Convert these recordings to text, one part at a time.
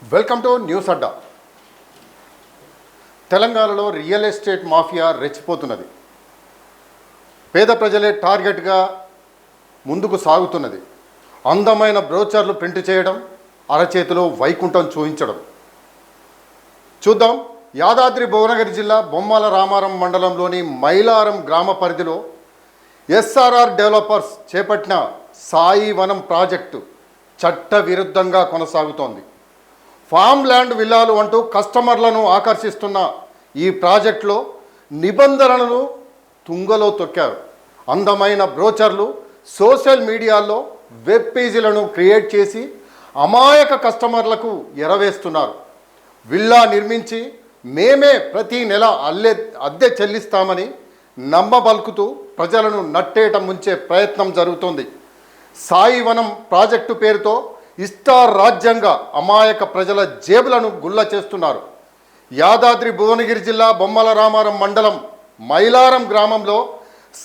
Welcome to news అడ్డా. తెలంగాణలో real estate mafia రెచ్చిపోతున్నది. పేద ప్రజలే టార్గెట్గా ముందుకు సాగుతున్నది. అందమైన బ్రోచర్లు ప్రింట్ చేయడం, అరచేతిలో వైకుంఠం చూపించడం. చూద్దాం. యాదాద్రి భువనగిరి జిల్లా బొమ్మల రామారం మండలంలోని మైలారం గ్రామ పరిధిలో ఎస్ఆర్ఆర్ డెవలపర్స్ చేపట్టిన సాయి వనం ప్రాజెక్టు చట్ట విరుద్ధంగా కొనసాగుతోంది. ఫామ్ ల్యాండ్ విల్లాలు అంటూ కస్టమర్లను ఆకర్షిస్తున్న ఈ ప్రాజెక్టులో నిబంధనలను తుంగలో తొక్కారు. అందమైన బ్రోచర్లు, సోషల్ మీడియాలో వెబ్ పేజీలను క్రియేట్ చేసి అమాయక కస్టమర్లకు ఎరవేస్తున్నారు. విల్లా నిర్మించి మేమే ప్రతి నెల అద్దె చెల్లిస్తామని నమ్మబలుకుతూ ప్రజలను నట్టేట ముంచే ప్రయత్నం జరుగుతోంది. సాయి వనం ప్రాజెక్టు పేరుతో ఇష్టారాజ్యంగా అమాయక ప్రజల జేబులను గుల్ల చేస్తున్నారు. యాదాద్రి భువనగిరి జిల్లా బొమ్మల రామారం మండలం మైలారం గ్రామంలో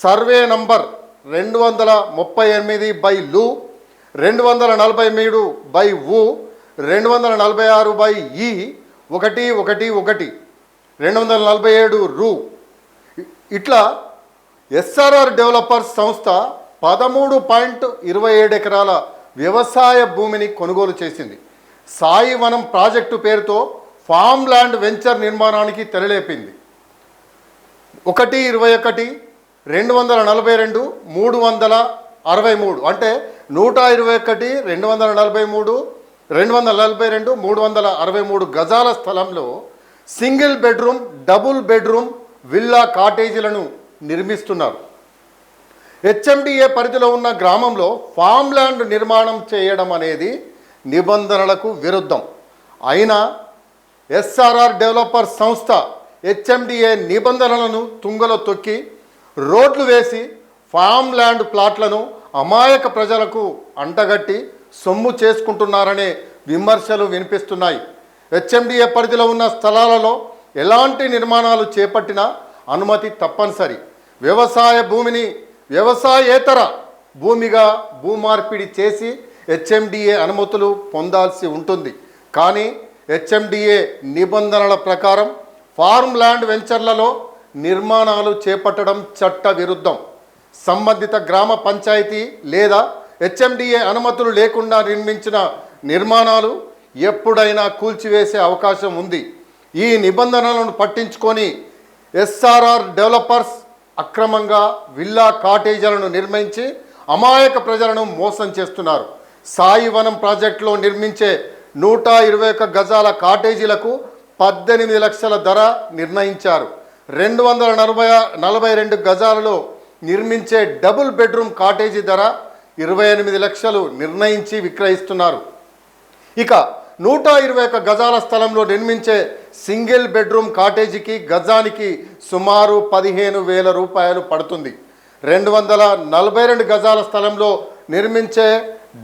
సర్వే నంబర్ 238/లు, 243/ఊ, 246/ఈ, 111, 247 ఇట్లా ఎస్ఆర్ఆర్ డెవలపర్స్ సంస్థ 13.27 ఎకరాల వ్యవసాయ భూమిని కొనుగోలు చేసింది. సాయి వనం ప్రాజెక్టు పేరుతో ఫామ్ ల్యాండ్ వెంచర్ నిర్మాణానికి తెరలేపింది. 121, 242, 363 అంటే 121, 243, 242, 363 గజాల స్థలంలో single bedroom, double bedroom villa కాటేజీలను నిర్మిస్తున్నారు. హెచ్ఎండిఏ పరిధిలో ఉన్న గ్రామంలో ఫామ్ ల్యాండ్ నిర్మాణం చేయడం అనేది నిబంధనలకు విరుద్ధం. అయినా ఎస్ఆర్ఆర్ డెవలపర్ సంస్థ హెచ్ఎండిఏ నిబంధనలను తుంగలో తొక్కి రోడ్లు వేసి ఫామ్ ల్యాండ్ ప్లాట్లను అమాయక ప్రజలకు అంటగట్టి సొమ్ము చేసుకుంటున్నారనే విమర్శలు వినిపిస్తున్నాయి. హెచ్ఎండిఏ పరిధిలో ఉన్న స్థలాలలో ఎలాంటి నిర్మాణాలు చేపట్టినా అనుమతి తప్పనిసరి. వ్యవసాయ భూమిని వ్యవసాయేతర భూమిగా భూమార్పిడి చేసి హెచ్ఎండిఏ అనుమతులు పొందాల్సి ఉంటుంది. కానీ హెచ్ఎండిఏ నిబంధనల ప్రకారం ఫార్మ్ ల్యాండ్ వెంచర్లలో నిర్మాణాలు చేపట్టడం చట్ట విరుద్ధం. సంబంధిత గ్రామ పంచాయతీ లేదా హెచ్ఎండిఏ అనుమతులు లేకుండా నిర్మించిన నిర్మాణాలు ఎప్పుడైనా కూల్చివేసే అవకాశం ఉంది. ఈ నిబంధనలను పట్టించుకొని ఎస్ఆర్ఆర్ డెవలపర్స్ అక్రమంగా విల్లా కాటేజీలను నిర్మించి అమాయక ప్రజలను మోసం చేస్తున్నారు. సాయి వనం ప్రాజెక్టులో నిర్మించే 121 గజాల కాటేజీలకు 18 లక్షల ధర నిర్ణయించారు. 242 గజాలలో నిర్మించే డబుల్ బెడ్రూమ్ కాటేజీ ధర 28 లక్షలు నిర్ణయించి విక్రయిస్తున్నారు. ఇక 121 గజాల స్థలంలో నిర్మించే సింగిల్ బెడ్రూమ్ కాటేజీకి గజానికి సుమారు 15,000 రూపాయలు పడుతుంది. 242 గజాల స్థలంలో నిర్మించే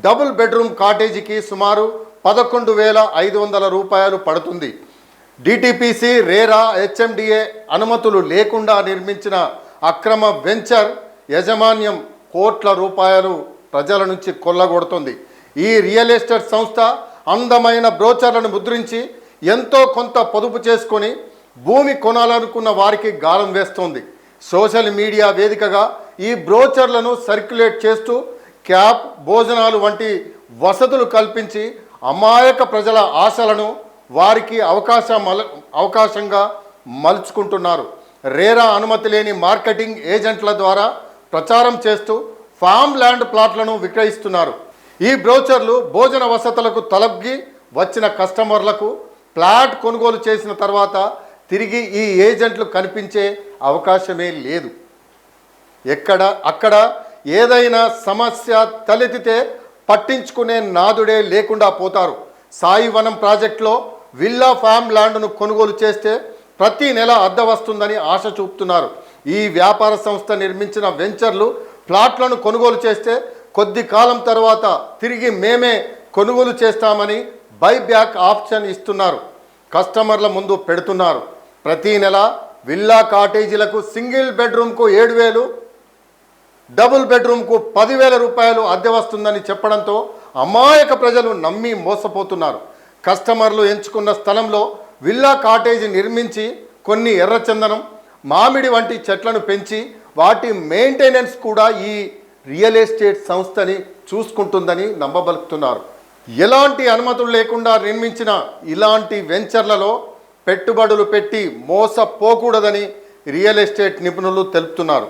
డబుల్ బెడ్రూమ్ కాటేజీకి సుమారు 11,500 రూపాయలు పడుతుంది. డిటిపిసి, రేరా, హెచ్ఎండిఏ అనుమతులు లేకుండా నిర్మించిన అక్రమ వెంచర్ యాజమాన్యం కోట్ల రూపాయలు ప్రజల నుంచి కొల్లగొడుతుంది. ఈ రియల్ ఎస్టేట్ సంస్థ అందమైన బ్రోచర్లను ముద్రించి ఎంతో కొంత పొదుపు చేసుకొని భూమి కొనాలనుకున్న వారికి గాలం వేస్తోంది. సోషల్ మీడియా వేదికగా ఈ బ్రోచర్లను సర్క్యులేట్ చేస్తూ క్యాబ్, భోజనాలు వంటి వసతులు కల్పించి అమాయక ప్రజల ఆశలను వారికి అవకాశంగా మలుచుకుంటున్నారు. రేరా అనుమతి లేని మార్కెటింగ్ ఏజెంట్ల ద్వారా ప్రచారం చేస్తూ ఫామ్ ల్యాండ్ ప్లాట్లను విక్రయిస్తున్నారు. ఈ బ్రోచర్లు భోజన వసతులకు తలగ్గి వచ్చిన కస్టమర్లకు ప్లాట్ కొనుగోలు చేసిన తర్వాత తిరిగి ఈ ఏజెంట్లు కనిపించే అవకాశమే లేదు. అక్కడ ఏదైనా సమస్య తలెత్తితే పట్టించుకునే నాదుడే లేకుండా పోతారు. సాయి వనం ప్రాజెక్టులో విల్లా ఫామ్ ల్యాండ్ను కొనుగోలు చేస్తే ప్రతి నెల అద్దె వస్తుందని ఆశ చూపుతున్నారు. ఈ వ్యాపార సంస్థ నిర్మించిన వెంచర్లు ప్లాట్లను కొనుగోలు చేస్తే కొద్ది కాలం తర్వాత తిరిగి మేమే కొనుగోలు చేస్తామని బైబ్యాక్ ఆప్షన్ ఇస్తున్నారు. కస్టమర్ల ముందు పెడుతున్నారు. ప్రతి నెల విల్లా కాటేజీలకు సింగిల్ బెడ్రూమ్కు 7,000, డబుల్ బెడ్రూమ్కు 10,000 రూపాయలు అద్దె వస్తుందని చెప్పడంతో అమాయక ప్రజలు నమ్మి మోసపోతున్నారు. కస్టమర్లు ఎంచుకున్న స్థలంలో విల్లా కాటేజ్ నిర్మించి కొన్ని ఎర్రచందనం, మామిడి వంటి చెట్లను పెంచి వాటి మెయింటెనెన్స్ కూడా ఈ రియల్ ఎస్టేట్ సంస్థని చూసుకుంటుందని నమ్మబలుకుతున్నారు. ఎలాంటి అనుమతులు లేకుండా నిర్మించిన ఇలాంటి వెంచర్లలో పెట్టుబడులు పెట్టి మోసపోకూడదని రియల్ ఎస్టేట్ నిపుణులు తెలుపుతున్నారు.